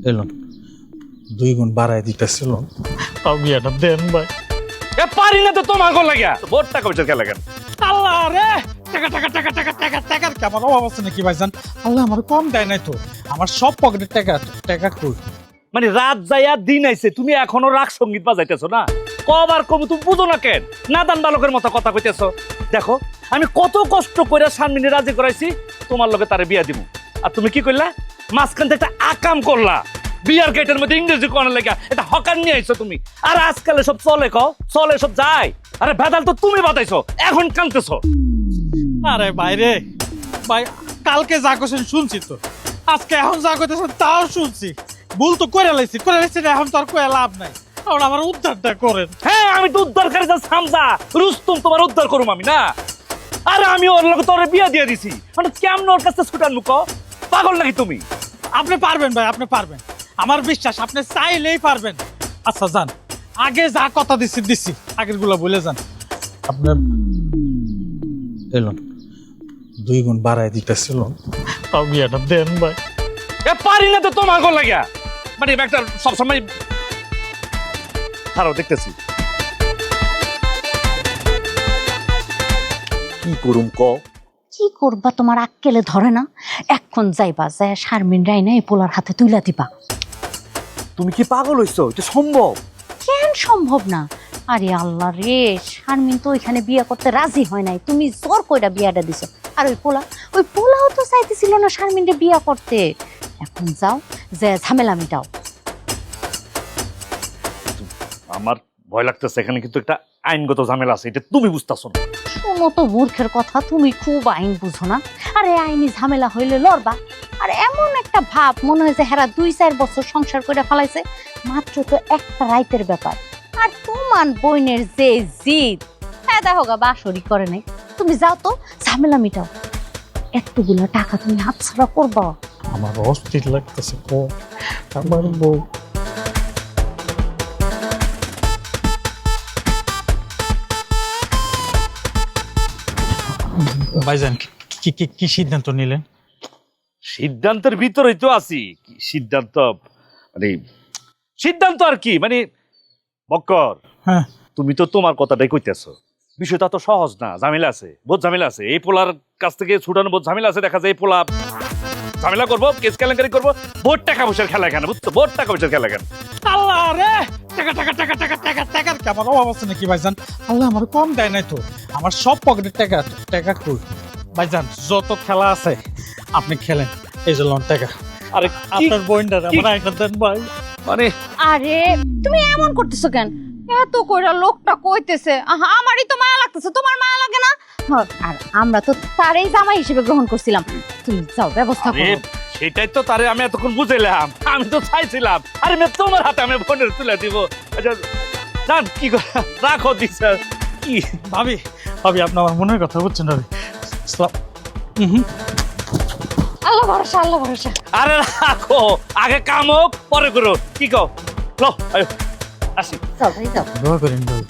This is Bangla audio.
এলন 2 গুণ বাড়ায় দিতেছিল তাও বিয়াটা দেন ভাই। এ পারি না তো তোমার গো লাগা বহুত টাকা পয়সা খেলা কেন আল্লাহ রে টাকা টাকা টাকা টাকা টাকা টাকার কি আমার অভাব আছে নাকি ভাইজান? আল্লাহ আমার কম দেয় নাই তো, আমার সব পকেটের টাকা টাকা কই। মানে রাত যাইয়া দিন আইছে তুমি এখনো রাগ সঙ্গীত বাজাইতেছো না কবার কম তুমি বুঝো না কেন নাদান বালকের মতো কথা কইতেছো। দেখো আমি কত কষ্ট করে শানমিনে রাজি করাইছি তোমার লগে তারে বিয়া দিব আর তুমি কি করলা মাঝখান থেকে একটা আকাম করলা বিয়ার গেটের মধ্যে ইংরেজি কোয়ানোর লেগা এটা হকার নিয়ে আইছো তুমি। আর আজকাল সব চলে চলে সব যায়। আরে ভেদাল তো তুমি বাতাইছো এখন কানতেছো। আরে ভাই রে ভাই, কালকে যা করছেন শুনছি তো, আজকে এখন যা করতেছেন তাও শুনছি। ভুল তো করে লাইছি না, এখন তো আর কয়ে লাভ নাই। এখন আমার উদ্ধারটা করেন। হ্যাঁ আমি তো উদ্ধারকারী সামজা রুস্তুম তোমার উদ্ধার করুম আমি না। আরে আমি ওর লগে তোরে বিয়া দিয়ে দিছি মানে কেমন ওর কাছে ছুটান মুখ পাগল নাকি তুমি? আপনি পারবেন ভাই, আপনি পারবেন, আমার বিশ্বাস আপনি চাইলেই পারবেন। আচ্ছা যান, আগে যা কথা দিছি আগের গুলো বলে যান। আপনার এলন 2 গুণ বাড়ায় দিতেছিল তাও বিয়াটা দেন ভাই। এ পারি না তো তোমার গো লাগা মানে একটা সবসময় খারাপ দেখতেছি। কি করুম ক? কি করবা তোমার আক্কেলে ধরে না? এখন যাইবা যায় শারমিন রাইনা এই পোলার হাতে তুইলা দিবা। তুমি কি পাগল হইছো? এটা সম্ভব? কেন সম্ভব না? আরে আল্লাহ রে, শারমিন তো ওইখানে বিয়ে করতে রাজি হয় নাই, তুমি জোর কইরা বিয়াটা দিছো। আর ওই পোলাও তো চাইতেছিল না শারমিনকে বিয়া করতে। এখন যাও যে ঝামেলা মিটাও। আমার ভয় লাগতেছে, এখানে কিন্তু একটা আইনগত ঝামেলা আছে, এটা তুমি বুঝতেছো না। শোনো তো মূর্খের কথা, তুমি খুব আইন বুঝো না। আরে আইনি ঝামেলা হইলে লড়বা। আর এমন একটা ভাব মনে হয় যে হেরা 2-4 বছর সংসার করে ফেলাইছে, মাত্র তো একটা রাইতের ব্যাপার। আর তোমার বোনের যে জিদ, হ্যাঁ দেখো গা বাসরি করে নাই। তুমি যাও তো ঝামেলা মিটাও। এতগুলো টাকা তুমি হাতছাড়া করবা? আমার অস্থির লাগতেছে কো আমার বউ। ভাইজান কি কি কি সিদ্ধান্ত নিলেন? সিদ্ধান্তের ভিতরেই তো আছি। কি সিদ্ধান্ত? মানে সিদ্ধান্ত আর কি মানে বক্কর, হ্যাঁ তুমি তো তোমার কথাটাই কইতেছো। বিষয়টা তো সহজ না, ঝামেলা আছে, বহুত ঝামেলা আছে। এই পোলার কাছ থেকে ছুটানো বহুত ঝামেলা আছে। দেখা যায় এই পোলা ঝামেলা করবো, কেস কেলেঙ্কারি করবো, বহুত টাকা পয়সার খেলা এখানে, বুঝছো? বহুত টাকা পয়সার খেলা এখানে। আল্লাহ রে টাকা টাকা টাকা টাকা টাকা টাকার কি আমার অভাব আছে নাকি ভাইজান? আল্লাহ আমার কম দেয় নাই তো, আমার সব পকেটের টাকা টাকা কই। ভাইজান যত খেলা আছে আপনি খেলেন, এই যে লোন টাকা। আরে আপনার বোনটা আমার একটা দেন ভাই। মানে আরে তুমি এমন করতেছো কেন? এত কইরা লোকটা কইতেছে, আহা আমারই তো মায়া লাগতেছে, তোমার মায়া লাগে না? হ্যাঁ, আর আমরা তো তারই জামাই হিসেবে গ্রহণ করছিলাম। তুমি যাও ব্যবস্থা আরে করো। সেটাই তো তারে আমি এতক্ষণ বুঝাইলাম। আমি তো চাইছিলাম আরে মেয়ে তোমার হাতে আমি বোনের তুলে দিব। আচ্ছা জান কি রাখো দিছে কি ভাবি ভাবি আপনি আমার মনের কথা বুঝছেন ভাবি। আল্লাহ ভরসা, আল্লাহ ভরসা। আরে রাখো, আগে কাম হোক পরে করো। কি কও লো আয়ো আসি। যাও ভাই যাও। দোয়া করেন ভাই।